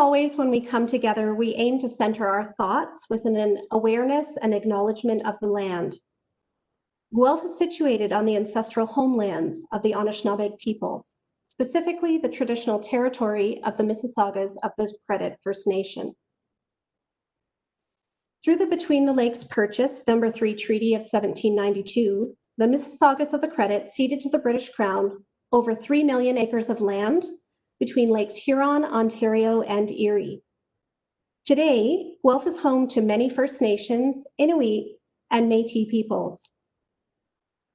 always, when we come together, we aim to center our thoughts within an awareness and acknowledgement of the land. Guelph is situated on the ancestral homelands of the Anishinaabe peoples, specifically the traditional territory of the Mississaugas of the Credit First Nation. Through the Between the Lakes Purchase No. 3 Treaty of 1792, the Mississaugas of the Credit ceded to the British Crown over 3 million acres of land between Lakes Huron, Ontario, and Erie. Today, Guelph is home to many First Nations, Inuit, and Métis peoples.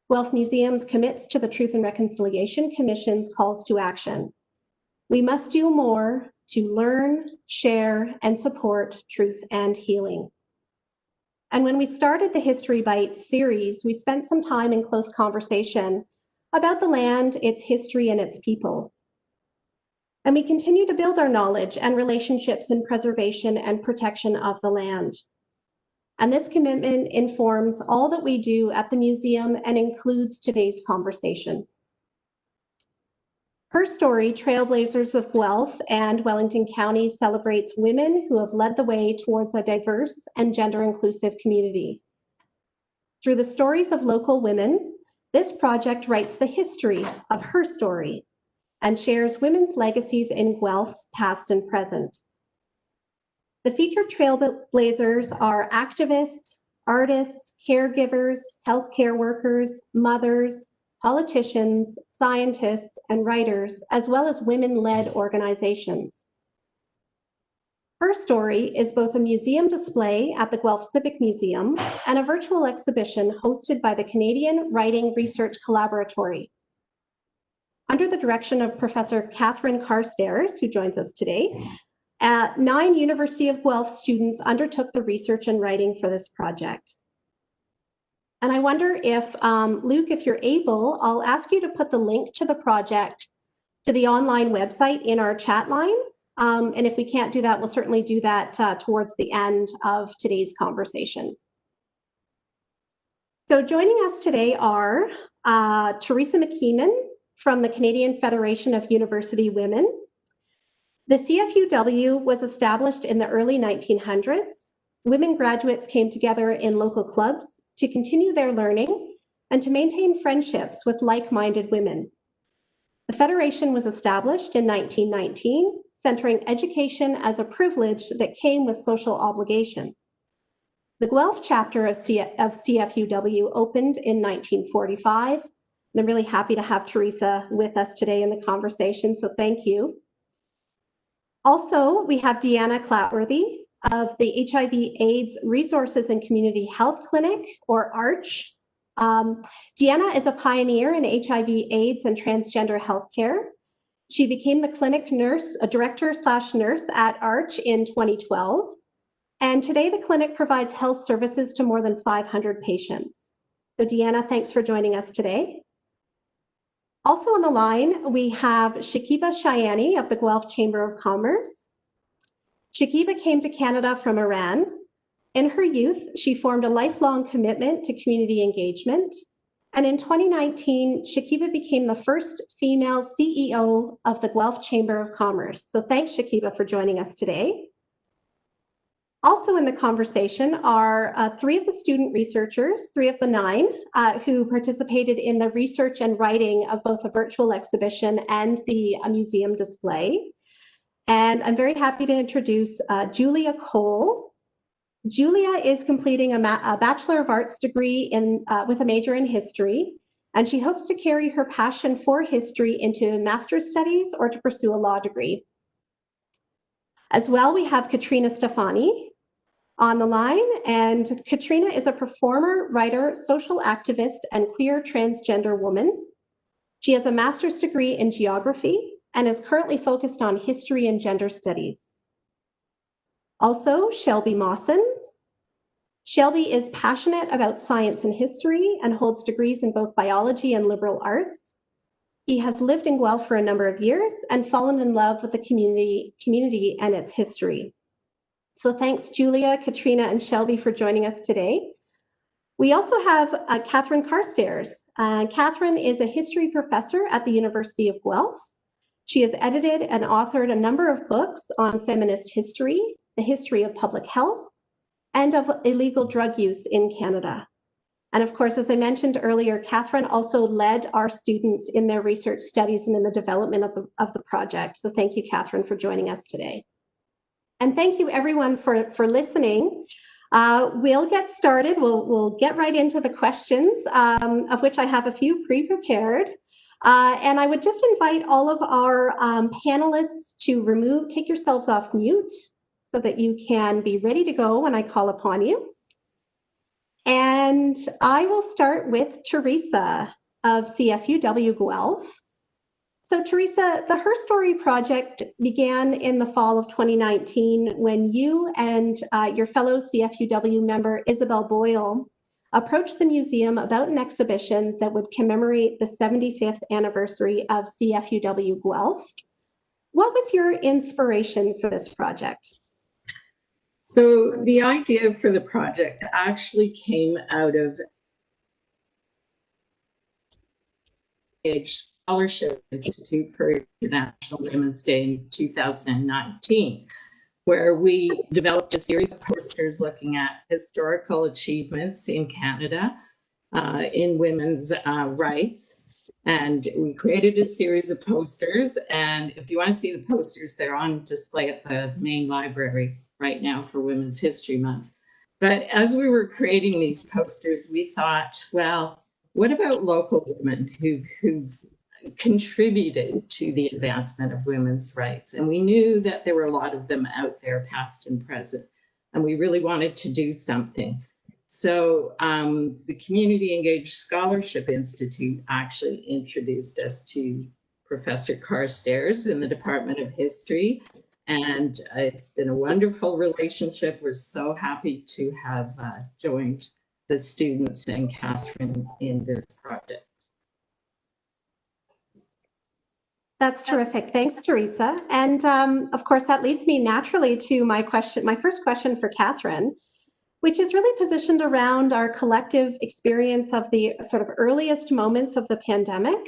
Guelph Museums commits to the Truth and Reconciliation Commission's calls to action. We must do more to learn, share, and support truth and healing. And when we started the History Bites series, we spent some time in close conversation about the land, its history, and its peoples. And we continue to build our knowledge and relationships in preservation and protection of the land. And this commitment informs all that we do at the museum and includes today's conversation. Her story, Trailblazers of Guelph and Wellington County, celebrates women who have led the way towards a diverse and gender-inclusive community. Through the stories of local women, this project writes the history of her story and shares women's legacies in Guelph, past and present. The featured trailblazers are activists, artists, caregivers, healthcare workers, mothers, politicians, scientists, and writers, as well as women-led organizations. Her story is both a museum display at the Guelph Civic Museum and a virtual exhibition hosted by the Canadian Writing Research Collaboratory. Under the direction of Professor Catherine Carstairs, who joins us today, 9 University of Guelph students undertook the research and writing for this project. And I wonder if, Luke, if you're able, I'll ask you to put the link to the project to the online website in our chat line. And if we can't do that, we'll certainly do that towards the end of today's conversation. So joining us today are Teresa McKeeman from the Canadian Federation of University Women. The CFUW was established in the early 1900s. Women graduates came together in local clubs to continue their learning and to maintain friendships with like-minded women. The Federation was established in 1919, centering education as a privilege that came with social obligation. The Guelph chapter of CFUW opened in 1945, and I'm really happy to have Teresa with us today in the conversation, so thank you. Also, we have Deanna Clatworthy of the HIV/AIDS Resources and Community Health Clinic, or ARCH. Deanna is a pioneer in HIV/AIDS and transgender healthcare. She became the clinic nurse, a director/nurse at ARCH in 2012. And today the clinic provides health services to more than 500 patients. So Deanna, thanks for joining us today. Also on the line, we have Shakiba Shayani of the Guelph Chamber of Commerce. Shakiba came to Canada from Iran. In her youth, she formed a lifelong commitment to community engagement. And in 2019, Shakiba became the first female CEO of the Guelph Chamber of Commerce. So thanks, Shakiba, for joining us today. Also in the conversation are 3 of the student researchers, 3 of the 9, who participated in the research and writing of both the virtual exhibition and the museum display. And I'm very happy to introduce Julia Cole. Julia is completing a Bachelor of Arts degree with a major in history, and she hopes to carry her passion for history into master's studies or to pursue a law degree. As well, we have Katrina Stefani on the line, and Katrina is a performer, writer, social activist, and queer transgender woman. She has a master's degree in geography and is currently focused on history and gender studies. Also, Shelby Mawson. Shelby is passionate about science and history and holds degrees in both biology and liberal arts. He has lived in Guelph for a number of years and fallen in love with the community and its history. So thanks, Julia, Katrina, and Shelby for joining us today. We also have Catherine Carstairs. Catherine is a history professor at the University of Guelph. She has edited and authored a number of books on feminist history, the history of public health, and of illegal drug use in Canada. And of course, as I mentioned earlier, Catherine also led our students in their research studies and in the development of the project. So thank you, Catherine, for joining us today. And thank you everyone for listening. We'll get started. We'll get right into the questions, of which I have a few pre-prepared. And I would just invite all of our panelists to take yourselves off mute so that you can be ready to go when I call upon you. And I will start with Teresa of CFUW Guelph. So Teresa, the Her Story project began in the fall of 2019 when you and your fellow CFUW member Isabel Boyle approached the museum about an exhibition that would commemorate the 75th anniversary of CFUW Guelph. What was your inspiration for this project? So the idea for the project actually came out of a Scholarship Institute for International Women's Day in 2019, where we developed a series of posters looking at historical achievements in Canada in women's rights. And we created a series of posters. And if you want to see the posters, they're on display at the main library right now for Women's History Month. But as we were creating these posters, we thought, well, what about local women who've contributed to the advancement of women's rights? And we knew that there were a lot of them out there, past and present, and we really wanted to do something. So the Community Engaged Scholarship Institute actually introduced us to Professor Carstairs in the Department of History. And it's been a wonderful relationship. We're so happy to have joined the students and Catherine in this project. That's terrific. Thanks, Teresa. And of course, that leads me naturally to my first question for Catherine, which is really positioned around our collective experience of the sort of earliest moments of the pandemic.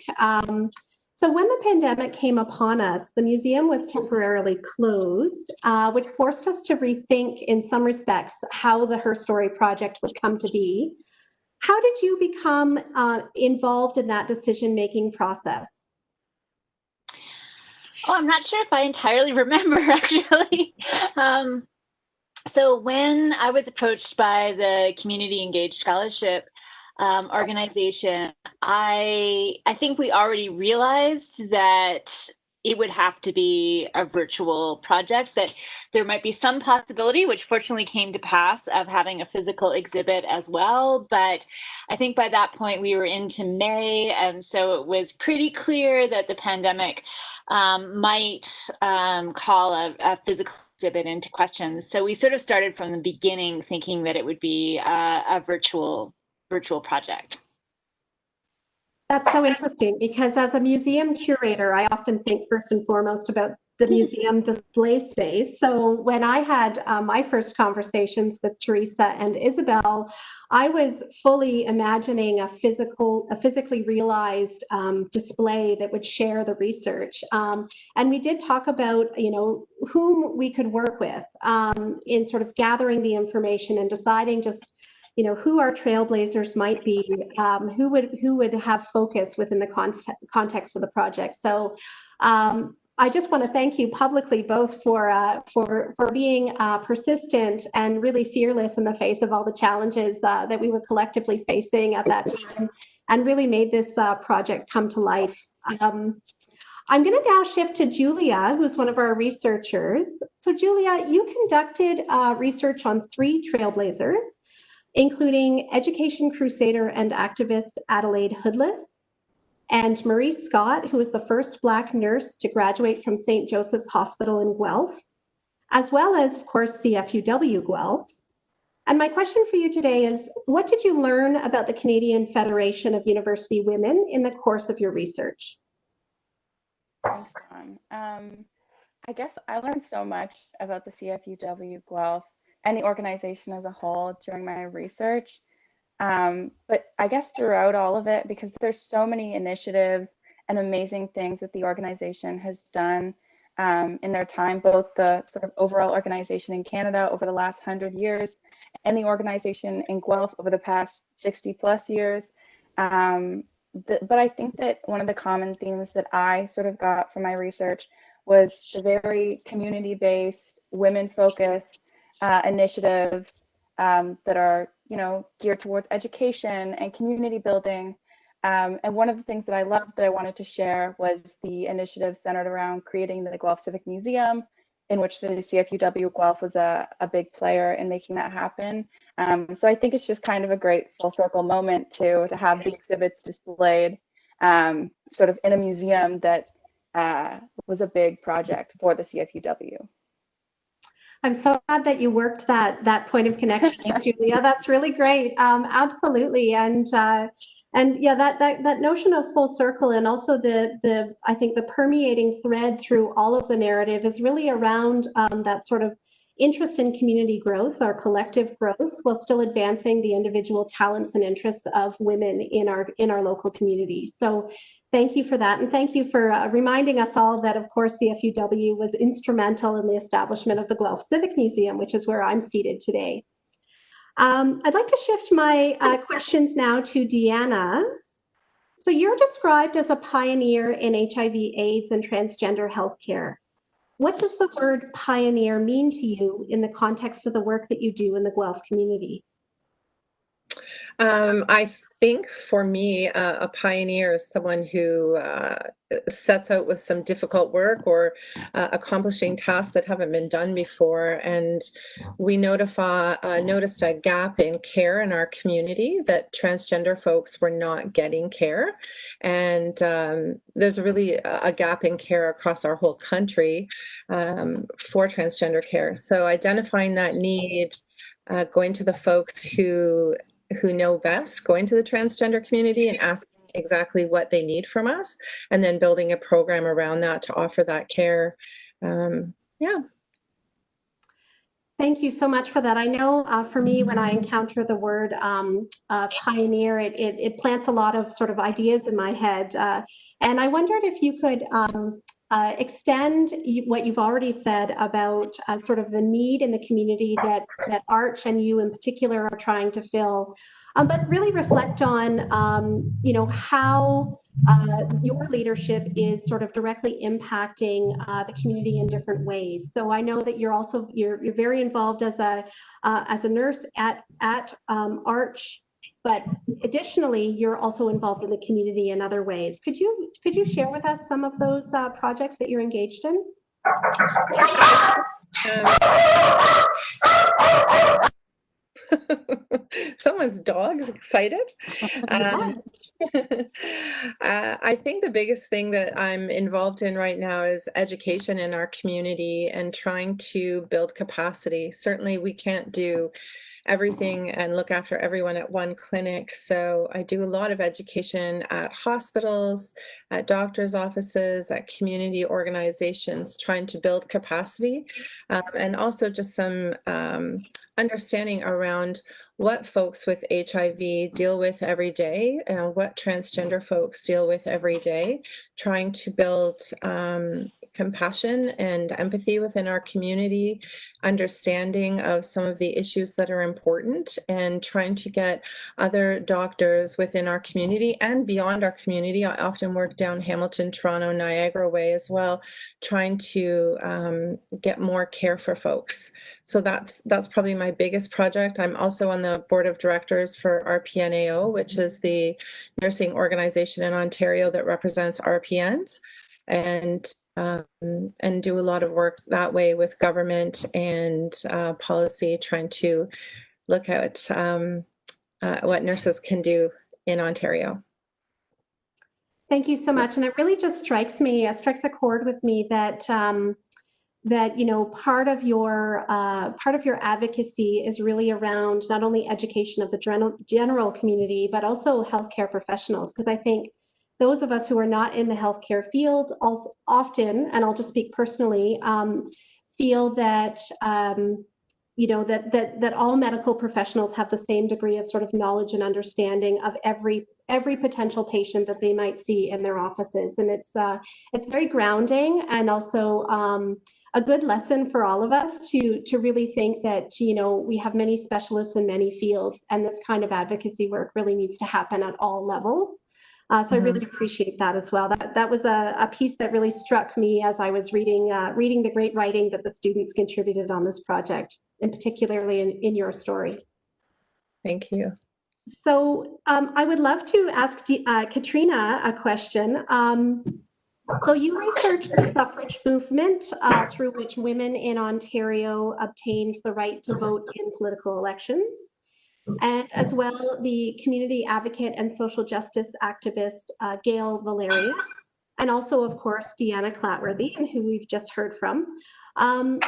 So when the pandemic came upon us, the museum was temporarily closed, which forced us to rethink, in some respects, how the Her Story project would come to be. How did you become involved in that decision-making process? Oh, I'm not sure if I entirely remember, actually. So when I was approached by the Community Engaged Scholarship organization, I think we already realized that it would have to be a virtual project, that there might be some possibility, which fortunately came to pass, of having a physical exhibit as well. But I think by that point we were into May, and so it was pretty clear that the pandemic might call a physical exhibit into question. So we sort of started from the beginning thinking that it would be a virtual project. That's so interesting, because as a museum curator, I often think first and foremost about the museum display space. So when I had my first conversations with Teresa and Isabel, I was fully imagining a physically realized display that would share the research. And we did talk about, whom we could work with in sort of gathering the information and deciding just who our trailblazers might be, who would have focus within the context of the project. So I just want to thank you publicly both for being persistent and really fearless in the face of all the challenges that we were collectively facing at that time, and really made this project come to life. I'm going to now shift to Julia, who's one of our researchers. So Julia, you conducted research on 3 trailblazers, including education crusader and activist Adelaide Hoodless, and Marie Scott, who was the first Black nurse to graduate from St. Joseph's Hospital in Guelph, as well as, of course, CFUW Guelph. And my question for you today is, what did you learn about the Canadian Federation of University Women in the course of your research? Thanks, Dawn. I guess I learned so much about the CFUW Guelph and the organization as a whole during my research. But I guess throughout all of it, because there's so many initiatives and amazing things that the organization has done in their time, both the sort of overall organization in Canada over the last 100 years and the organization in Guelph over the past 60 plus years. But I think that one of the common themes that I sort of got from my research was the very community-based, women-focused initiatives that are, geared towards education and community building. And one of the things that I loved that I wanted to share was the initiative centered around creating the Guelph Civic Museum, in which the CFUW Guelph was a big player in making that happen. So I think it's just kind of a great full circle moment to have the exhibits displayed sort of in a museum that was a big project for the CFUW. I'm so glad that you worked that point of connection, Julia. That's really great. Absolutely. And yeah, that notion of full circle, and also I think the permeating thread through all of the narrative is really around that sort of interest in community growth, our collective growth, while still advancing the individual talents and interests of women in our local community. So thank you for that. And thank you for reminding us all that, of course, CFUW was instrumental in the establishment of the Guelph Civic Museum, which is where I'm seated today. I'd like to shift my questions now to Deanna. So you're described as a pioneer in HIV/AIDS and transgender healthcare. What does the word pioneer mean to you in the context of the work that you do in the Guelph community? I think for me, a pioneer is someone who sets out with some difficult work or accomplishing tasks that haven't been done before. And we noticed a gap in care in our community, that transgender folks were not getting care. And there's really a gap in care across our whole country for transgender care. So identifying that need, going to the folks who know best, going to the transgender community and asking exactly what they need from us, and then building a program around that to offer that care. Yeah. Thank you so much for that. I know for me, when I encounter the word pioneer, it plants a lot of sort of ideas in my head. And I wondered if you could extend what you've already said about sort of the need in the community that Arch and you in particular are trying to fill, but really reflect on, how your leadership is sort of directly impacting the community in different ways. So I know that you're very involved as a nurse at Arch. But additionally, you're also involved in the community in other ways. Could you share with us some of those projects that you're engaged in? Someone's dog is excited. I think the biggest thing that I'm involved in right now is education in our community and trying to build capacity. Certainly, we can't do everything and look after everyone at one clinic. So I do a lot of education at hospitals, at doctors' offices, at community organizations, trying to build capacity, and also just some understanding around what folks with HIV deal with every day, what transgender folks deal with every day, trying to build compassion and empathy within our community, understanding of some of the issues that are important, and trying to get other doctors within our community and beyond our community. I often work down Hamilton, Toronto, Niagara way as well, trying to get more care for folks. So that's probably my biggest project. I'm also on the board of directors for RPNAO, which is the nursing organization in Ontario that represents RPNs, and do a lot of work that way with government and policy, trying to look at what nurses can do in Ontario. Thank you so much. And it really just strikes a chord with me that part of your advocacy is really around not only education of the general community, but also healthcare professionals. Because I think those of us who are not in the healthcare field also often, and I'll just speak personally, feel that that all medical professionals have the same degree of sort of knowledge and understanding of every every potential patient that they might see in their offices. And it's very grounding, and also a good lesson for all of us to really think that, we have many specialists in many fields, and this kind of advocacy work really needs to happen at all levels. So I really appreciate that as well. That was a piece that really struck me as I was reading the great writing that the students contributed on this project, and particularly in your story. Thank you. So I would love to ask Katrina a question. So you researched the suffrage movement through which women in Ontario obtained the right to vote in political elections, and as well the community advocate and social justice activist Gail Valeria, and also, of course, Deanna Clatworthy, and who we've just heard from. And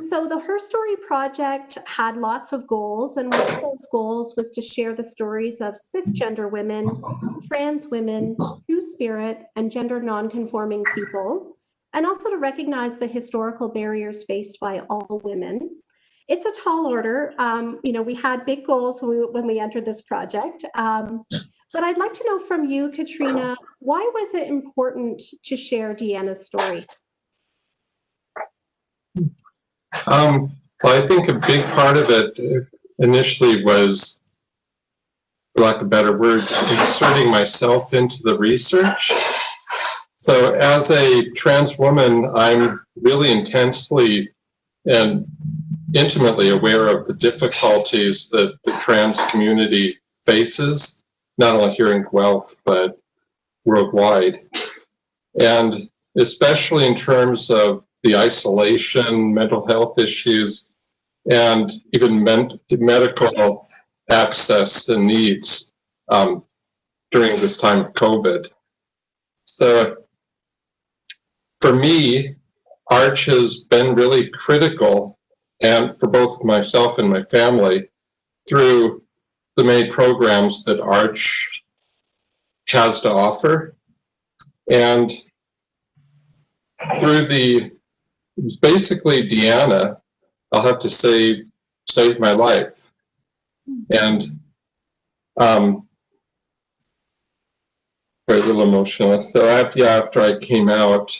so the Her Story project had lots of goals, and one of those goals was to share the stories of cisgender women, trans women, two-spirit, and gender non-conforming people, and also to recognize the historical barriers faced by all women. It's a tall order. We had big goals when we entered this project. But I'd like to know from you, Katrina, why was it important to share Deanna's story? Well, I think a big part of it initially was, for lack of a better word, inserting myself into the research. So as a trans woman, I'm really intensely and intimately aware of the difficulties that the trans community faces, not only here in Guelph, but worldwide. And especially in terms of the isolation, mental health issues, and even medical access and needs during this time of COVID. So for me, Arch has been really critical, and for both myself and my family, through the many programs that Arch has to offer. And through it was basically Deanna, I'll have to say, saved my life. And very little emotional. So after I came out,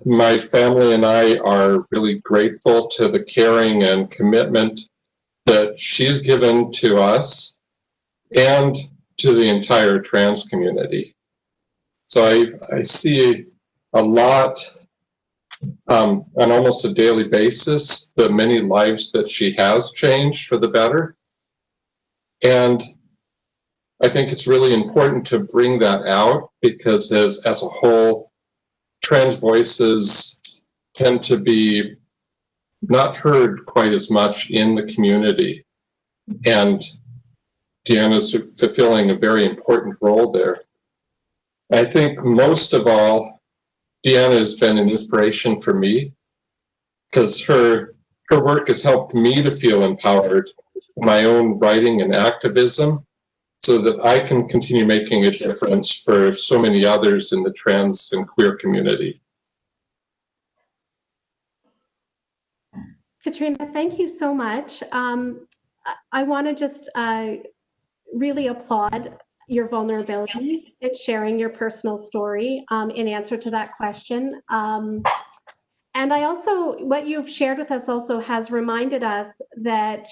my family and I are really grateful to the caring and commitment that she's given to us and to the entire trans community. So I see a lot on almost a daily basis, the many lives that she has changed for the better. And I think it's really important to bring that out, because as a whole, trans voices tend to be not heard quite as much in the community. And Deanna's fulfilling a very important role there. I think most of all, Deanna has been an inspiration for me, because her work has helped me to feel empowered in my own writing and activism, so that I can continue making a difference for so many others in the trans and queer community. Katrina, thank you so much. I want to just really applaud your vulnerability in sharing your personal story in answer to that question. And I also, what you've shared with us also has reminded us that,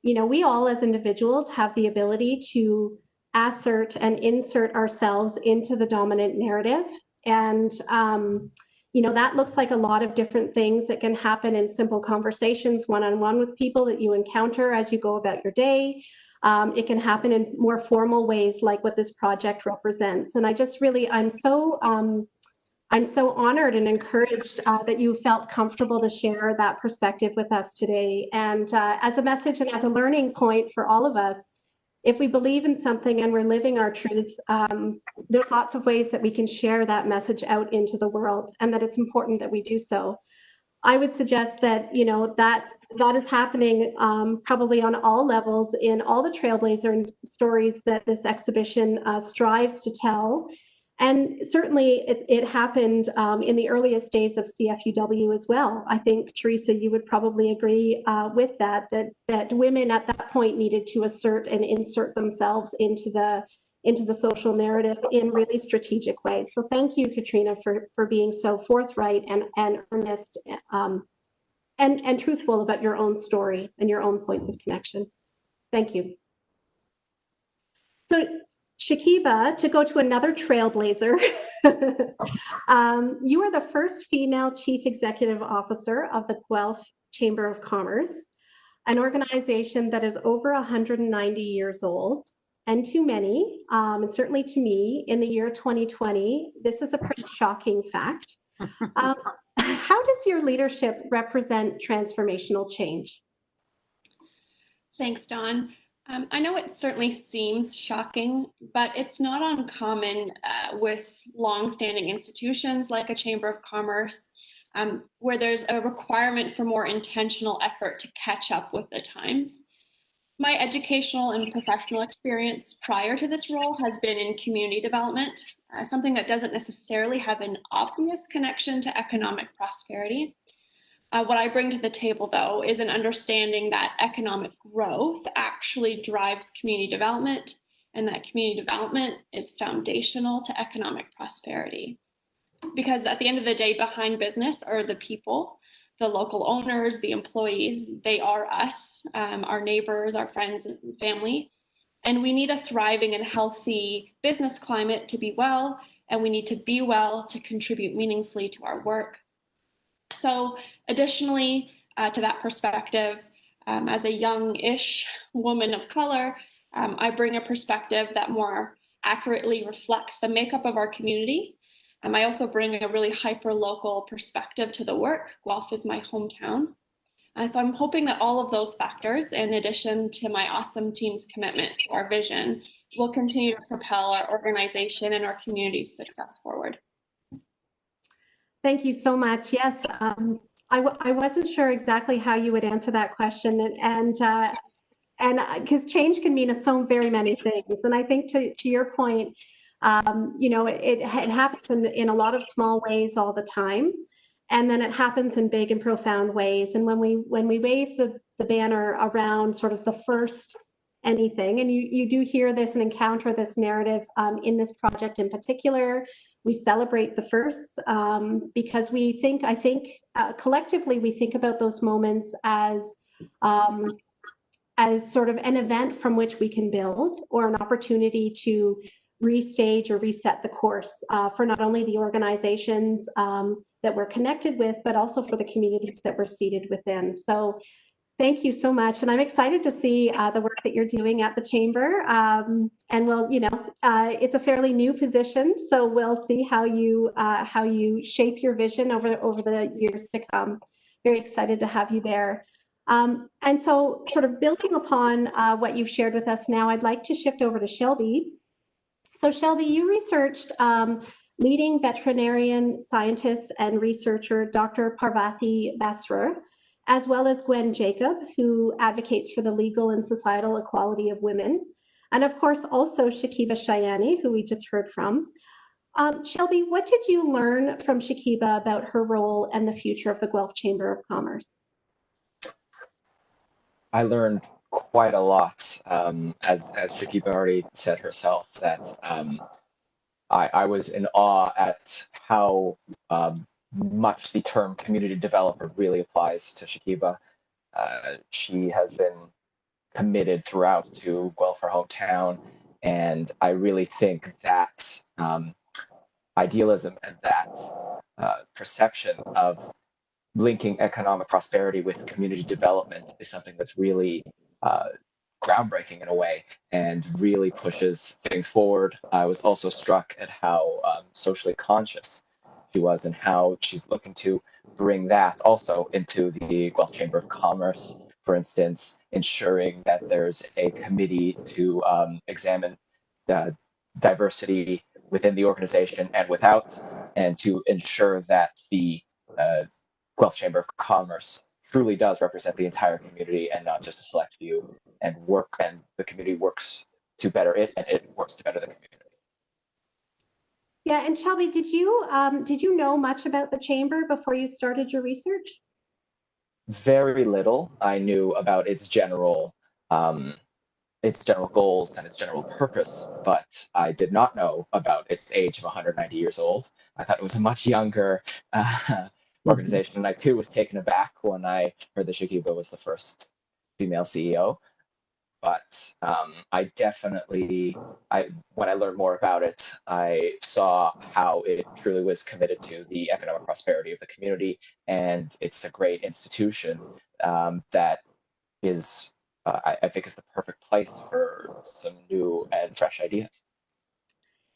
we all as individuals have the ability to assert and insert ourselves into the dominant narrative. And, that looks like a lot of different things that can happen in simple conversations, one-on-one with people that you encounter as you go about your day. It can happen in more formal ways, like what this project represents. And I just really, I'm so honored and encouraged that you felt comfortable to share that perspective with us today. And as a message and as a learning point for all of us, if we believe in something and we're living our truth, there's lots of ways that we can share that message out into the world, and that it's important that we do so. I would suggest that, that is happening probably on all levels in all the Trailblazer stories that this exhibition strives to tell. And certainly it happened in the earliest days of CFUW as well. I think, Teresa, you would probably agree with that women at that point needed to assert and insert themselves into the social narrative in really strategic ways. So thank you, Katrina, for being so forthright and earnest and truthful about your own story and your own points of connection. Thank you. So Shakiba, to go to another trailblazer, you are the first female chief executive officer of the Guelph Chamber of Commerce, an organization that is over 190 years old. And to many, and certainly to me, in the year 2020, this is a pretty shocking fact. How does your leadership represent transformational change? Thanks, Dawn. I know it certainly seems shocking, but it's not uncommon with longstanding institutions like a Chamber of Commerce, where there's a requirement for more intentional effort to catch up with the times. My educational and professional experience prior to this role has been in community development, something that doesn't necessarily have an obvious connection to economic prosperity. What I bring to the table, though, is an understanding that economic growth actually drives community development, and that community development is foundational to economic prosperity. Because at the end of the day, behind business are the people, the local owners, the employees. They are us, our neighbors, our friends and family. And we need a thriving and healthy business climate to be well, and we need to be well to contribute meaningfully to our work. So additionally, to that perspective, as a young-ish woman of color, I bring a perspective that more accurately reflects the makeup of our community. I also bring a really hyper-local perspective to the work. Guelph is my hometown. So I'm hoping that all of those factors, in addition to my awesome team's commitment to our vision, will continue to propel our organization and our community's success forward. Thank you so much. Yes, I wasn't sure exactly how you would answer that question, and because change can mean so very many things. And I think to your point, you know, it happens in a lot of small ways all the time, and then it happens in big and profound ways. And when we wave the banner around sort of the first anything, and you do hear this and encounter this narrative in this project in particular. We celebrate the firsts because I think collectively we think about those moments as sort of an event from which we can build, or an opportunity to restage or reset the course for not only the organizations that we're connected with, but also for the communities that we're seated within. So thank you so much. And I'm excited to see the work that you're doing at the Chamber. And we'll, you know, it's a fairly new position, so we'll see how you shape your vision over the years to come. Very excited to have you there. And so sort of building upon what you've shared with us now, I'd like to shift over to Shelby. So Shelby, you researched leading veterinarian scientist and researcher Dr. Parvati Basra, as well as Gwen Jacob, who advocates for the legal and societal equality of women. And of course, also Shakiba Shayani, who we just heard from. Shelby, what did you learn from Shakiba about her role and the future of the Guelph Chamber of Commerce? I learned quite a lot, as Shakiba already said herself, that I was in awe at how much the term community developer really applies to Shakiba. She has been committed throughout to Guelph, her hometown, and I really think that idealism and that perception of linking economic prosperity with community development is something that's really groundbreaking in a way and really pushes things forward. I was also struck at how socially conscious she was and how she's looking to bring that also into the Guelph Chamber of Commerce, for instance, ensuring that there's a committee to examine diversity within the organization and without, and to ensure that the Guelph Chamber of Commerce truly does represent the entire community and not just a select few, and the community works to better it, and it works to better the community. Yeah, and Shelby, did you know much about the chamber before you started your research? Very little. I knew about its general goals and its general purpose, but I did not know about its age of 190 years old. I thought it was a much younger organization, and I too was taken aback when I heard that Shakib was the first female CEO. But I definitely, when I learned more about it, I saw how it truly was committed to the economic prosperity of the community, and it's a great institution that is, I think, is the perfect place for some new and fresh ideas.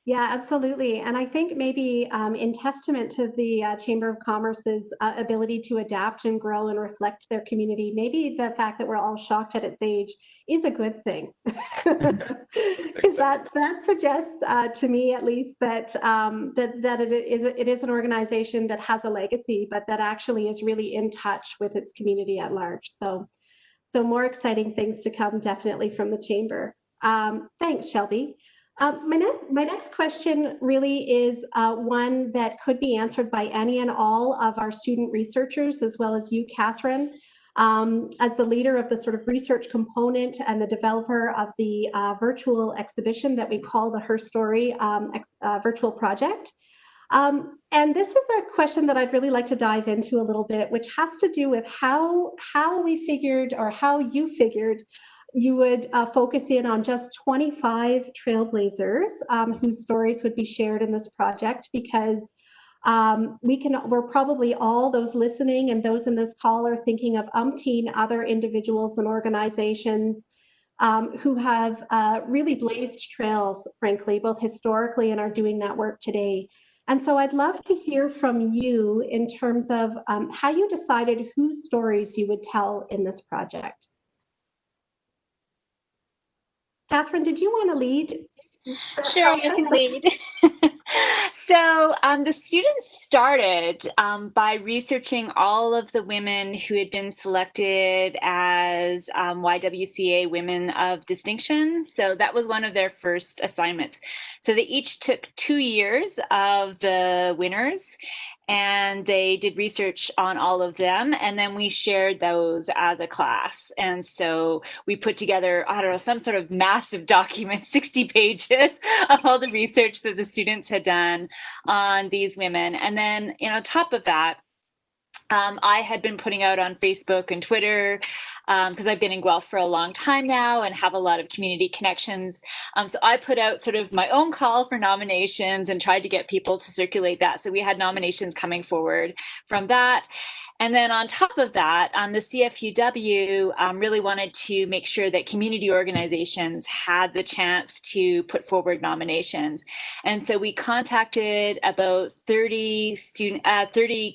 Yeah, absolutely. And I think maybe in testament to the Chamber of Commerce's ability to adapt and grow and reflect their community, maybe the fact that we're all shocked at its age is a good thing. Because that suggests to me, at least, that it is an organization that has a legacy, but that actually is really in touch with its community at large. So more exciting things to come, definitely, from the Chamber. Thanks, Shelby. My next question really is one that could be answered by any and all of our student researchers, as well as you, Catherine, as the leader of the sort of research component and the developer of the virtual exhibition that we call the Her Story virtual project. And this is a question that I'd really like to dive into a little bit, which has to do with how we figured, or how you figured, you would focus in on just 25 trailblazers whose stories would be shared in this project, because we're probably all, those listening and those in this call, are thinking of umpteen other individuals and organizations who have really blazed trails, frankly, both historically and are doing that work today. And so I'd love to hear from you in terms of how you decided whose stories you would tell in this project. Catherine, did you want to lead? Sure, I can lead. So the students started by researching all of the women who had been selected as YWCA Women of Distinction. So that was one of their first assignments. So they each took 2 years of the winners, and they did research on all of them, and then we shared those as a class. And so we put together, I don't know, some sort of massive document, 60 pages of all the research that the students had done on these women. And then, on top of that, I had been putting out on Facebook and Twitter, because I've been in Guelph for a long time now and have a lot of community connections. So I put out sort of my own call for nominations and tried to get people to circulate that. So we had nominations coming forward from that. And then on top of that, the CFUW really wanted to make sure that community organizations had the chance to put forward nominations. And so we contacted about 30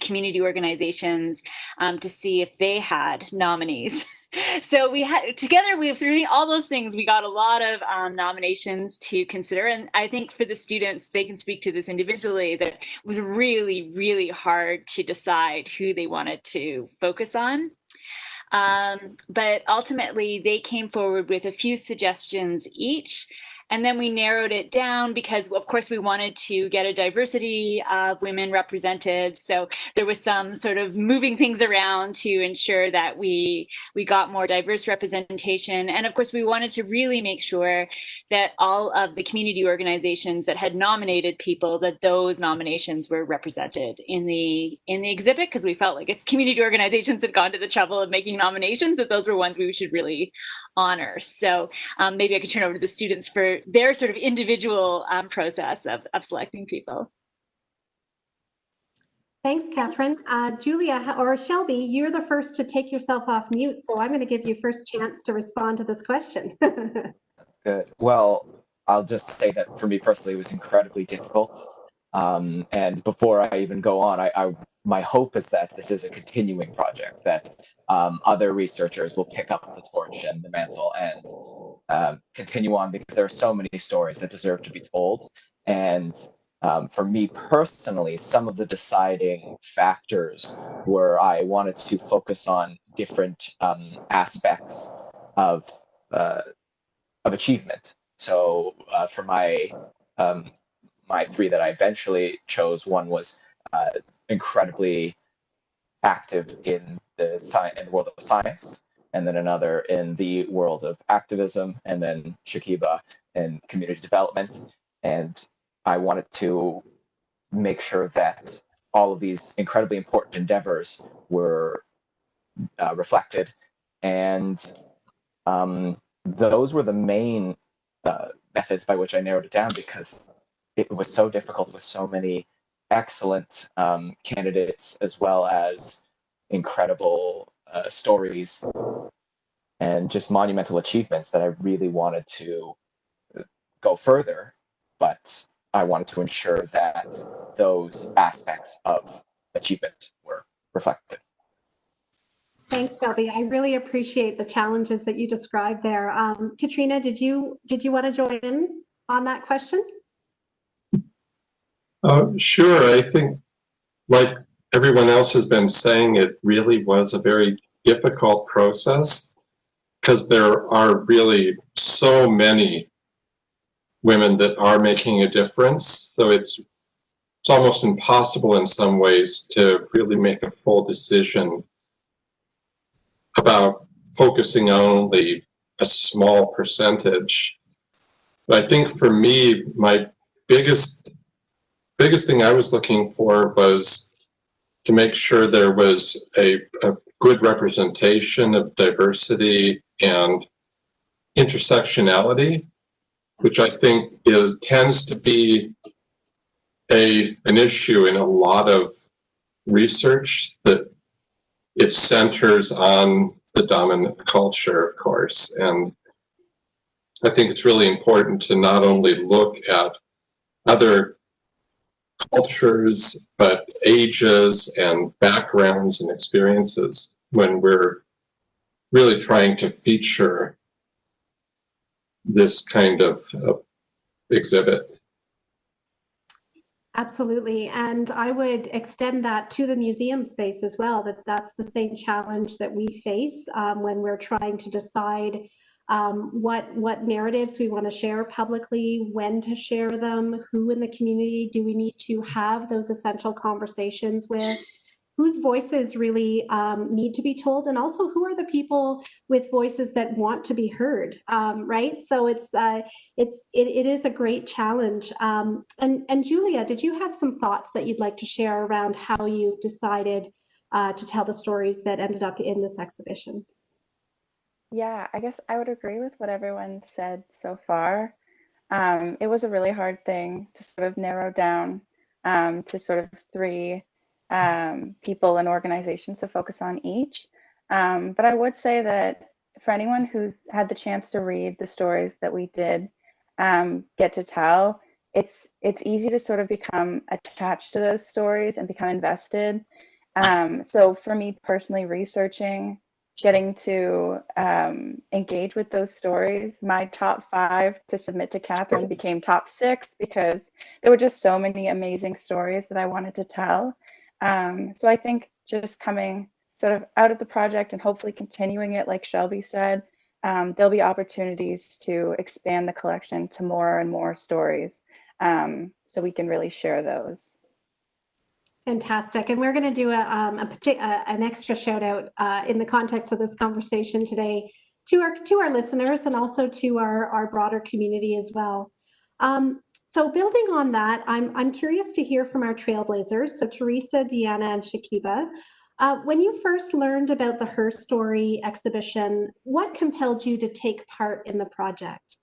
community organizations to see if they had nominees. So we had through all those things, we got a lot of nominations to consider. And I think for the students, they can speak to this individually, that it was really, really hard to decide who they wanted to focus on. But ultimately, they came forward with a few suggestions each. And then we narrowed it down because, of course, we wanted to get a diversity of women represented. So there was some sort of moving things around to ensure that we got more diverse representation. And of course, we wanted to really make sure that all of the community organizations that had nominated people, that those nominations were represented in the exhibit, because we felt like if community organizations had gone to the trouble of making nominations, that those were ones we should really honor. So maybe I could turn over to the students for their sort of individual process of selecting people. Thanks, Catherine. Julia or Shelby, you're the first to take yourself off mute, so I'm going to give you first chance to respond to this question. That's good. Well, I'll just say that for me personally, it was incredibly difficult. And before I even go on, my hope is that this is a continuing project, that other researchers will pick up the torch and the mantle and continue on, because there are so many stories that deserve to be told. And for me personally, some of the deciding factors were I wanted to focus on different aspects of achievement. So for my my three that I eventually chose, one was incredibly active in the world of science, and then another in the world of activism, and then Shakiba in community development. And I wanted to make sure that all of these incredibly important endeavors were reflected. And those were the main methods by which I narrowed it down, because it was so difficult with so many excellent candidates, as well as incredible stories and just monumental achievements, that I really wanted to go further, but I wanted to ensure that those aspects of achievement were reflected. Thanks, Shelby. I really appreciate the challenges that you described there. Katrina, did you want to join in on that question? Sure. I think, like everyone else has been saying, it really was a very difficult process, because there are really so many women that are making a difference. So it's almost impossible in some ways to really make a full decision about focusing on only a small percentage. But I think for me, my biggest thing I was looking for was to make sure there was a good representation of diversity and intersectionality, which I think tends to be an issue in a lot of research, that it centers on the dominant culture, of course. And I think it's really important to not only look at other cultures, but ages and backgrounds and experiences when we're really trying to feature this kind of exhibit. Absolutely. And I would extend that to the museum space as well, that's the same challenge that we face when we're trying to decide what narratives we want to share publicly, when to share them, who in the community do we need to have those essential conversations with, whose voices really need to be told, and also who are the people with voices that want to be heard, right? So it is a great challenge. And Julia, did you have some thoughts that you'd like to share around how you decided to tell the stories that ended up in this exhibition? Yeah, I guess I would agree with what everyone said so far. It was a really hard thing to sort of narrow down to sort of three people and organizations to focus on each. But I would say that for anyone who's had the chance to read the stories that we did get to tell, it's easy to sort of become attached to those stories and become invested. So for me personally, researching, getting to engage with those stories, my top 5 to submit to Catherine became top 6, because there were just so many amazing stories that I wanted to tell. So I think just coming sort of out of the project and hopefully continuing it, like Shelby said, there'll be opportunities to expand the collection to more and more stories, so we can really share those. Fantastic. And we're going to do an extra shout out in the context of this conversation today to our listeners, and also to our broader community as well. So building on that, I'm curious to hear from our trailblazers. So Teresa, Deanna, and Shakiba, when you first learned about the Her Story exhibition, what compelled you to take part in the project?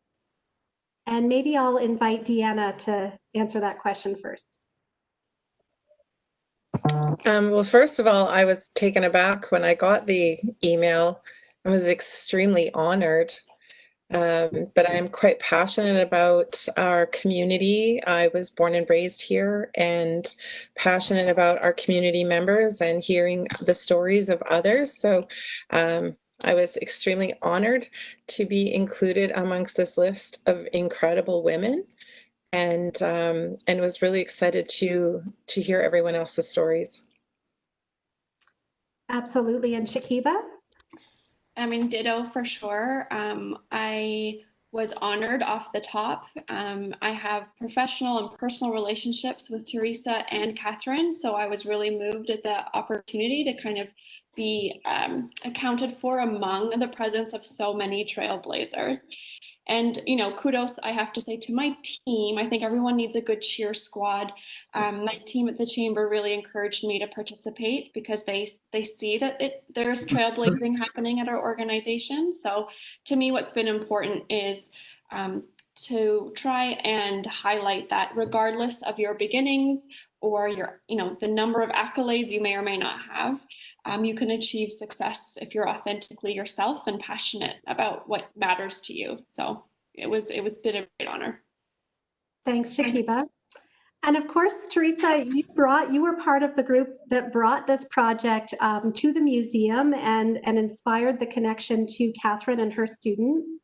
And maybe I'll invite Deanna to answer that question first. Well, first of all, I was taken aback when I got the email. I was extremely honored, but I'm quite passionate about our community. I was born and raised here, and passionate about our community members and hearing the stories of others. So I was extremely honored to be included amongst this list of incredible women, and was really excited to hear everyone else's stories. Absolutely. And Shakiba? I mean, ditto for sure. I was honored off the top. I have professional and personal relationships with Teresa and Catherine, so I was really moved at the opportunity to kind of be accounted for among the presence of so many trailblazers. And, you know, kudos, I have to say, to my team. I think everyone needs a good cheer squad. My team at the Chamber really encouraged me to participate because they see that there's trailblazing happening at our organization. So to me, what's been important is to try and highlight that regardless of your beginnings or your, you know, the number of accolades you may or may not have, you can achieve success if you're authentically yourself and passionate about what matters to you. So it was been a great honor. Thanks, Shakiba. And of course, Teresa, you were part of the group that brought this project to the museum and inspired the connection to Catherine and her students.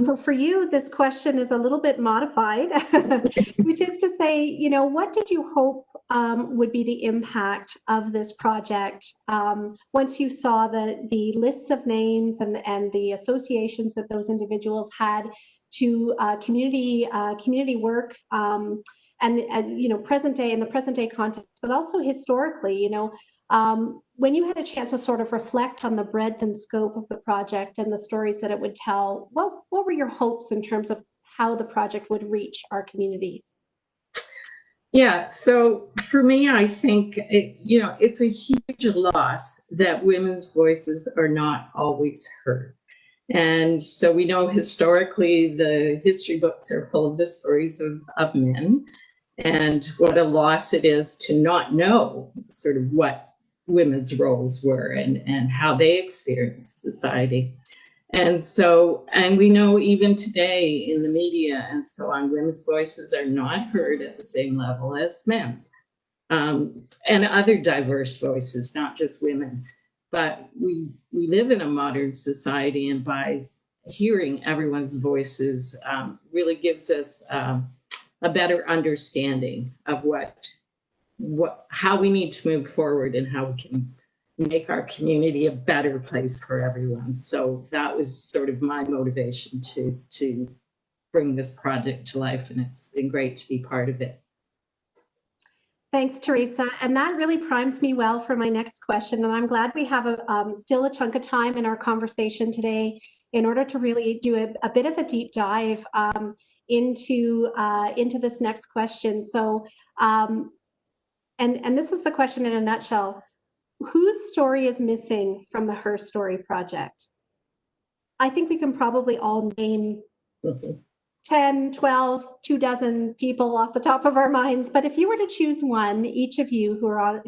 So for you, this question is a little bit modified, which is to say, you know, what did you hope would be the impact of this project once you saw the lists of names and the associations that those individuals had to community work and you know, present day in the present day context, but also historically, you know, when you had a chance to sort of reflect on the breadth and scope of the project and the stories that it would tell, what were your hopes in terms of how the project would reach our community? Yeah, so for me, I think, you know, it's a huge loss that women's voices are not always heard. And so we know historically the history books are full of the stories of men, and what a loss it is to not know sort of what women's roles were and how they experienced society. And so, and we know even today in the media and so on, women's voices are not heard at the same level as men's, and other diverse voices, not just women. But we live in a modern society, and by hearing everyone's voices really gives us a better understanding of how we need to move forward and how we can make our community a better place for everyone. So that was sort of my motivation to bring this project to life, and it's been great to be part of it. Thanks, Teresa. And that really primes me well for my next question. And I'm glad we have still a chunk of time in our conversation today in order to really do a bit of a deep dive into this next question. So, and this is the question in a nutshell. Whose story is missing from the Her Story project? I think we can probably all name 10, 12, 24 people off the top of our minds. But if you were to choose one, each of you who are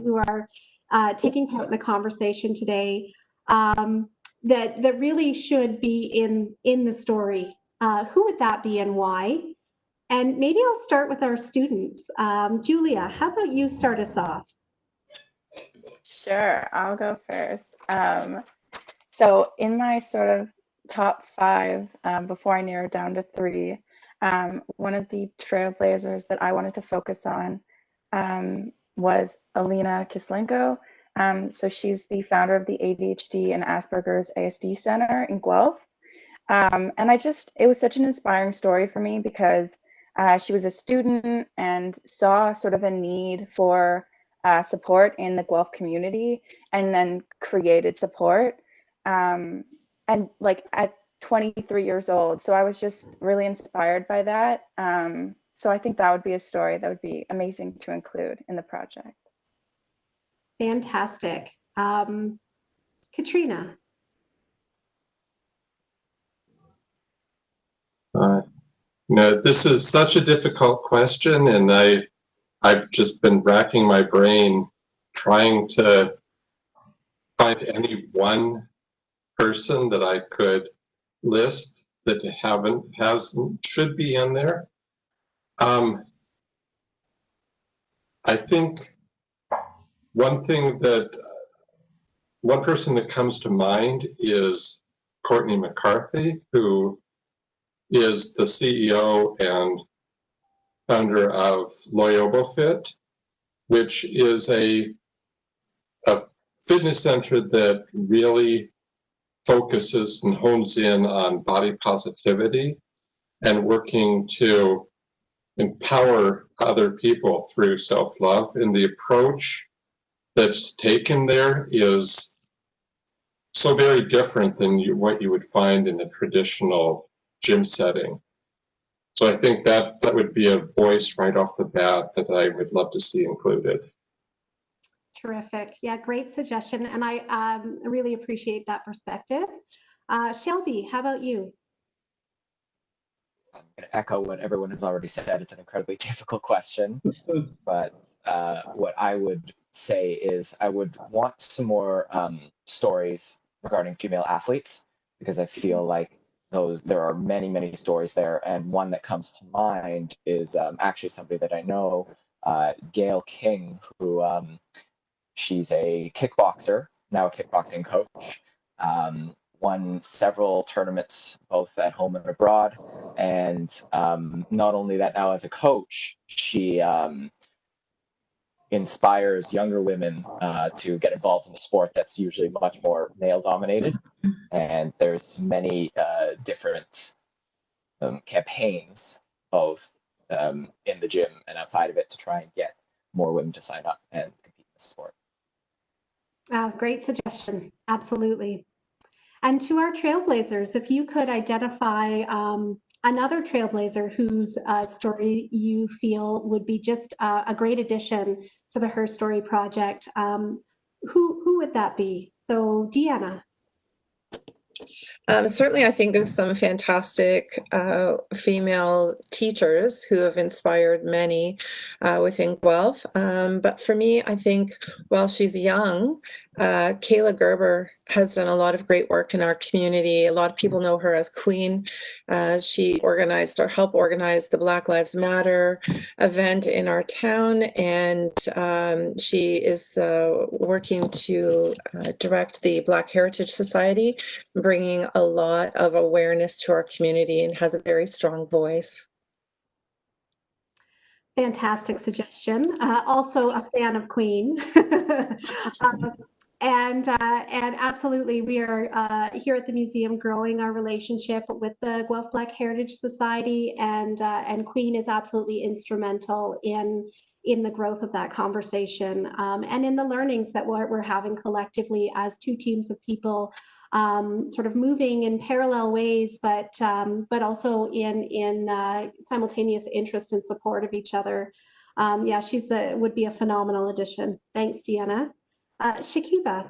taking part in the conversation today, that really should be in the story, who would that be and why? And maybe I'll start with our students. Julia, how about you start us off? Sure, I'll go first. So in my sort of top 5, before I narrowed down to 3, one of the trailblazers that I wanted to focus on was Alina Kislanko. So she's the founder of the ADHD and Asperger's ASD Center in Guelph. And it was such an inspiring story for me because she was a student and saw sort of a need for support in the Guelph community and then created support. And like at 23 years old. So I was just really inspired by that. So I think that would be a story that would be amazing to include in the project. Fantastic. Katrina. No, this is such a difficult question, and I've just been racking my brain trying to find any one person that I could list that should be in there. I think one person that comes to mind is Courtney McCarthy, who is the CEO and founder of LoyobleFit, which is a fitness center that really focuses and hones in on body positivity and working to empower other people through self-love. And the approach that's taken there is so very different than what you would find in a traditional gym setting. So I think that would be a voice right off the bat that I would love to see included. Terrific. Yeah, great suggestion. And I really appreciate that perspective. Shelby, how about you? I'm going to echo what everyone has already said. It's an incredibly difficult question, but what I would say is I would want some more stories regarding female athletes, because I feel like there are many, many stories there. And one that comes to mind is actually somebody that I know, Gail King, who she's a kickboxer, now a kickboxing coach, won several tournaments, both at home and abroad. And not only that, now as a coach, she inspires younger women to get involved in a sport that's usually much more male dominated. And there's many different campaigns, both in the gym and outside of it, to try and get more women to sign up and compete in the sport. Great suggestion. Absolutely. And to our trailblazers, if you could identify another trailblazer whose story you feel would be just a great addition to the Her Story project, who would that be? So, Deanna. Certainly, I think there's some fantastic female teachers who have inspired many within Guelph. But for me, I think while she's young, Kayla Gerber has done a lot of great work in our community. A lot of people know her as Queen. She organized or helped organize the Black Lives Matter event in our town, and she is working to direct the Black Heritage Society, bringing a lot of awareness to our community, and has a very strong voice. Fantastic suggestion. Also a fan of Queen. And absolutely, we are here at the museum growing our relationship with the Guelph Black Heritage Society, and Queen is absolutely instrumental in the growth of that conversation, and in the learnings that we're having collectively as two teams of people, sort of moving in parallel ways, but also in simultaneous interest and support of each other. Yeah, would be a phenomenal addition. Thanks, Deanna. Shakiba.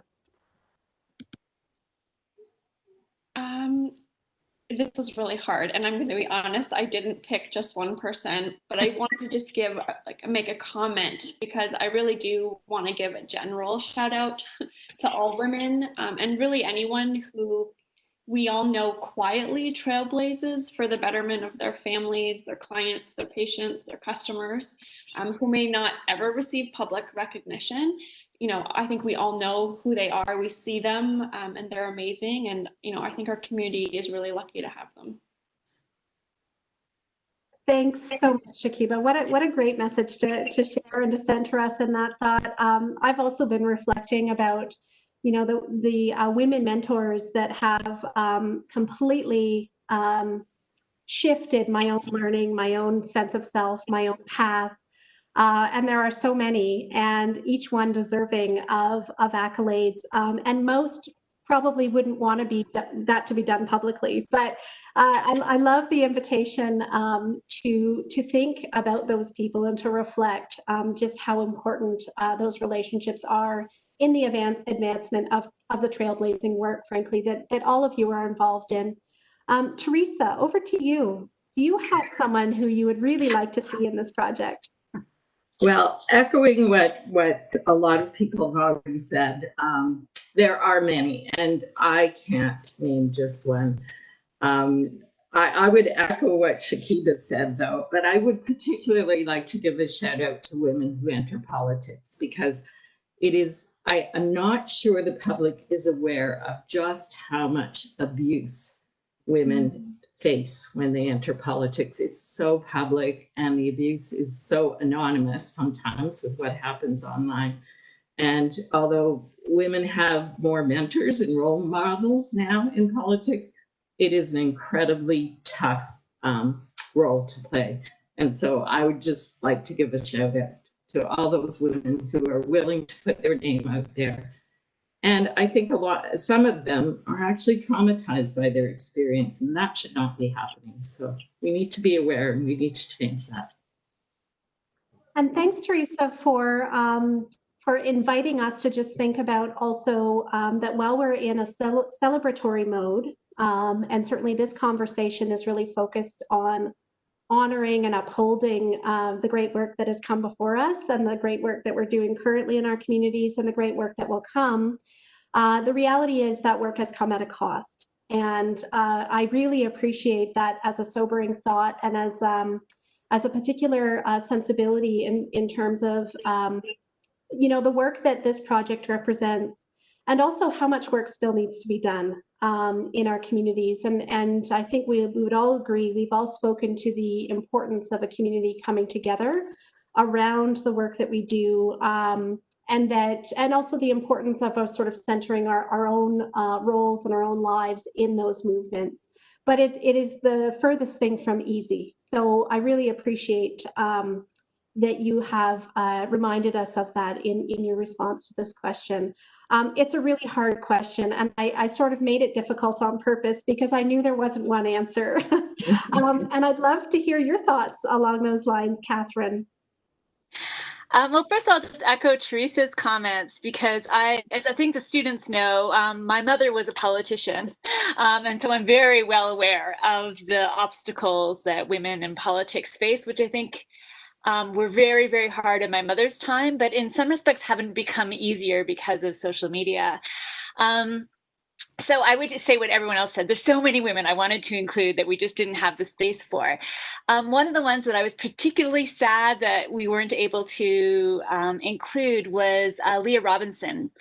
This is really hard, and I'm going to be honest, I didn't pick just one person, but I wanted to just make a comment, because I really do want to give a general shout out to all women, and really anyone who we all know quietly trailblazes for the betterment of their families, their clients, their patients, their customers, who may not ever receive public recognition. You know, I think we all know who they are. We see them, and they're amazing. And, you know, I think our community is really lucky to have them. Thanks so much, Shakiba. What a great message to share and to center us in that thought. I've also been reflecting about, you know, the women mentors that have completely shifted my own learning, my own sense of self, my own path. And there are so many, and each one deserving of accolades. And most probably wouldn't want to be that to be done publicly. But I love the invitation to think about those people and to reflect just how important those relationships are in the advancement of the trailblazing work, frankly, that all of you are involved in. Teresa, over to you. Do you have someone who you would really like to see in this project? Well, echoing what a lot of people have already said, there are many, and I can't name just one. I would echo what Shakiba said, though, but I would particularly like to give a shout out to women who enter politics, because I'm not sure the public is aware of just how much abuse women face when they enter politics. It's so public, and the abuse is so anonymous sometimes with what happens online. And although women have more mentors and role models now in politics, it is an incredibly tough role to play. And so I would just like to give a shout out to all those women who are willing to put their name out there. And I think some of them are actually traumatized by their experience, and that should not be happening. So we need to be aware, and we need to change that. And thanks, Teresa, for inviting us to just think about also that while we're in a celebratory mode, and certainly this conversation is really focused on honoring and upholding the great work that has come before us and the great work that we're doing currently in our communities and the great work that will come. The reality is that work has come at a cost. And I really appreciate that as a sobering thought and as a particular sensibility in terms of, the work that this project represents, and also how much work still needs to be done in our communities. And I think we would all agree, we've all spoken to the importance of a community coming together around the work that we do, and also the importance of sort of centering our own roles and our own lives in those movements. But it is the furthest thing from easy. So I really appreciate that you have reminded us of that in your response to this question. It's a really hard question, and I sort of made it difficult on purpose because I knew there wasn't one answer. And I'd love to hear your thoughts along those lines, Catherine. Well, first I'll just echo Teresa's comments because as I think the students know, my mother was a politician. And so I'm very well aware of the obstacles that women in politics face, which I think were very, very hard in my mother's time, but in some respects haven't become easier because of social media. So I would just say what everyone else said. There's so many women I wanted to include that we just didn't have the space for. One of the ones that I was particularly sad that we weren't able to include was Leah Robinson.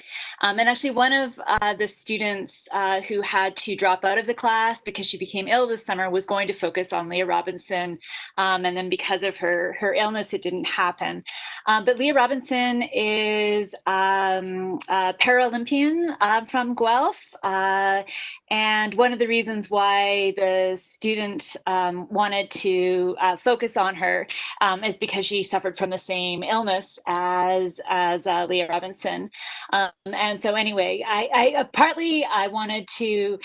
And actually one of the students who had to drop out of the class because she became ill this summer was going to focus on Leah Robinson. And then because of her illness, it didn't happen. But Leah Robinson is a Paralympian from Guelph. And one of the reasons why the student wanted to focus on her is because she suffered from the same illness as Leah Robinson. And so anyway, I wanted to,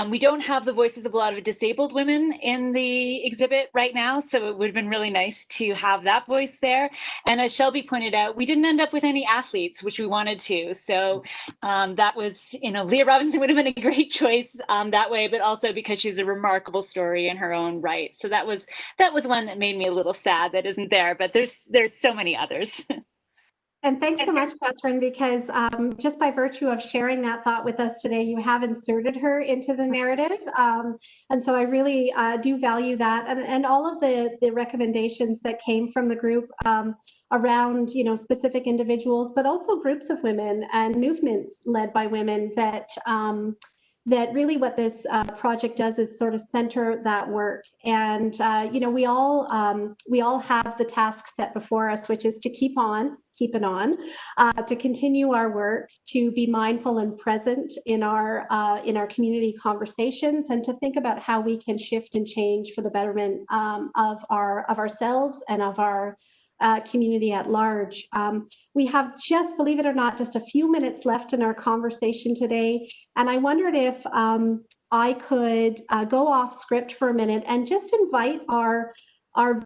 we don't have the voices of a lot of disabled women in the exhibit right now, so it would have been really nice to have that voice there. And as Shelby pointed out, we didn't end up with any athletes, which we wanted to. So that was, Leah Robinson would have been a great choice that way, but also because she's a remarkable story in her own right. So that was one that made me a little sad that isn't there, but there's so many others. And thanks so much, Catherine, because just by virtue of sharing that thought with us today, you have inserted her into the narrative. And so I really do value that. And all of the recommendations that came from the group around, specific individuals, but also groups of women and movements led by women that really what this project does is sort of center that work. And, we all have the task set before us, which is to keep it on, to continue our work, to be mindful and present in our community conversations, and to think about how we can shift and change for the betterment of ourselves and of our community at large. We have just, believe it or not, just a few minutes left in our conversation today. And I wondered if I could go off script for a minute and just invite our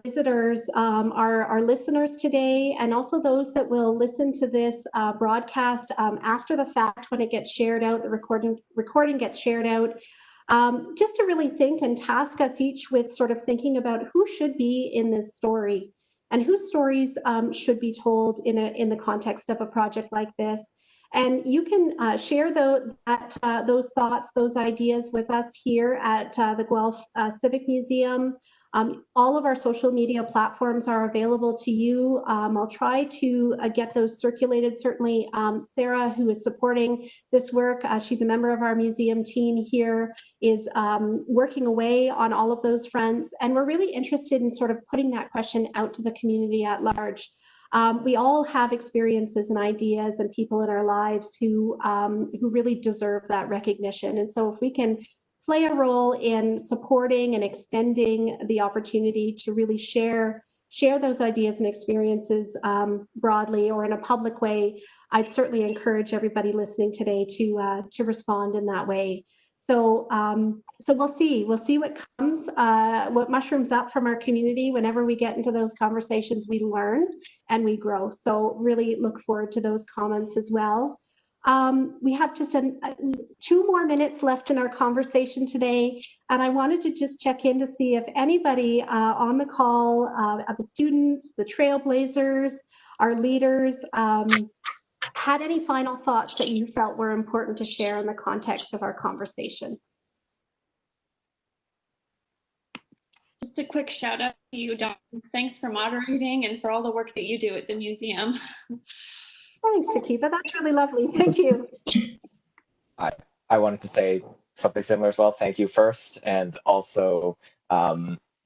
visitors, our listeners today, and also those that will listen to this broadcast after the fact when it gets shared out, the recording gets shared out, just to really think and task us each with sort of thinking about who should be in this story and whose stories should be told in the context of a project like this. And you can share those thoughts, those ideas with us here at the Guelph Civic Museum. All of our social media platforms are available to you. I'll try to get those circulated. Certainly, Sarah, who is supporting this work, she's a member of our museum team here, is working away on all of those fronts. And we're really interested in sort of putting that question out to the community at large. We all have experiences and ideas and people in our lives who really deserve that recognition. And so if we can play a role in supporting and extending the opportunity to really share those ideas and experiences broadly or in a public way, I'd certainly encourage everybody listening today to respond in that way. So so we'll see what comes, what mushrooms up from our community. Whenever we get into those conversations, we learn and we grow. So really look forward to those comments as well. We have just 2 more minutes left in our conversation today, and I wanted to just check in to see if anybody on the call, the students, the Trailblazers, our leaders, had any final thoughts that you felt were important to share in the context of our conversation. Just a quick shout out to you, Dawn. Thanks for moderating and for all the work that you do at the museum. Thanks, Shakib. That's really lovely. Thank you. I wanted to say something similar as well. Thank you first, and also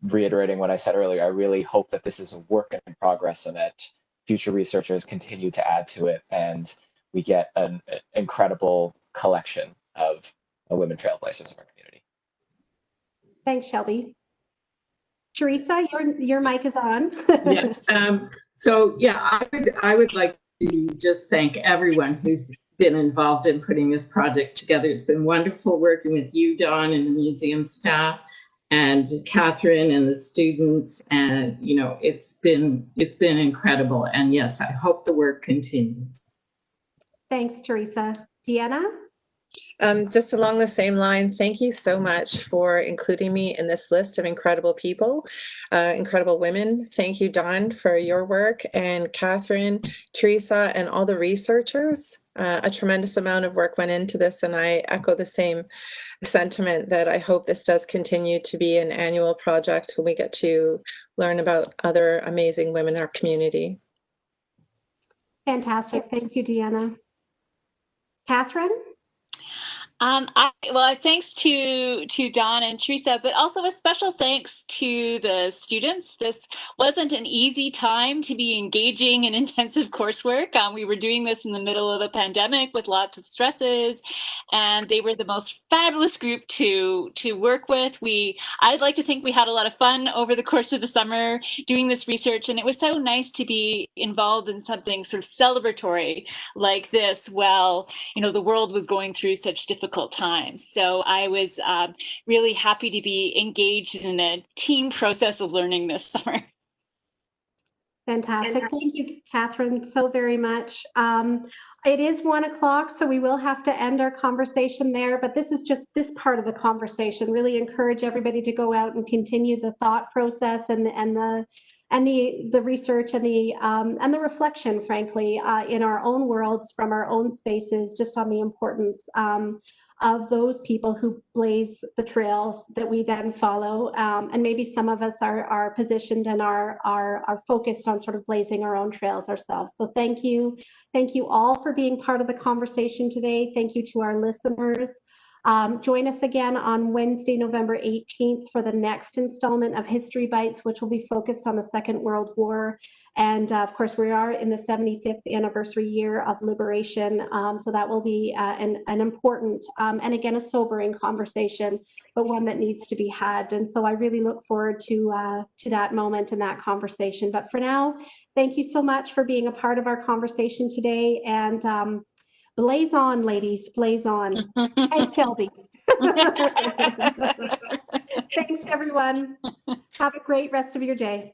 reiterating what I said earlier, I really hope that this is a work in progress and that future researchers continue to add to it and we get an incredible collection of women trailblazers in our community. Thanks, Shelby. Teresa, your mic is on. Yes. So yeah, I would like to just thank everyone who's been involved in putting this project together. It's been wonderful working with you, Dawn, and the museum staff, and Catherine and the students, and it's been incredible. And yes, I hope the work continues. Thanks, Teresa. Deanna? Just along the same line, thank you so much for including me in this list of incredible people, incredible women. Thank you, Dawn, for your work, and Catherine, Teresa, and all the researchers. A tremendous amount of work went into this, and I echo the same sentiment that I hope this does continue to be an annual project when we get to learn about other amazing women in our community. Fantastic. Thank you, Deanna. Catherine? Well, thanks to Dawn and Teresa, but also a special thanks to the students. This wasn't an easy time to be engaging in intensive coursework. We were doing this in the middle of a pandemic with lots of stresses, and they were the most fabulous group to work with. I'd like to think we had a lot of fun over the course of the summer doing this research, and it was so nice to be involved in something sort of celebratory like this while the world was going through such difficult times. So I was really happy to be engaged in a team process of learning this summer. Fantastic. Thank you, Catherine, so very much. It is 1 o'clock, so we will have to end our conversation there, but this is just this part of the conversation. Really encourage everybody to go out and continue the thought process and the research and the reflection, frankly, in our own worlds, from our own spaces, just on the importance of those people who blaze the trails that we then follow. And maybe some of us are positioned and are focused on sort of blazing our own trails ourselves. So thank you. Thank you all for being part of the conversation today. Thank you to our listeners. Join us again on Wednesday, November 18th for the next installment of History Bites, which will be focused on the Second World War. And of course, we are in the 75th anniversary year of liberation. So that will be an important and again, a sobering conversation, but one that needs to be had. And so I really look forward to that moment and that conversation. But for now, thank you so much for being a part of our conversation today. And blaze on, ladies, blaze on. And Shelby. Thanks, everyone. Have a great rest of your day.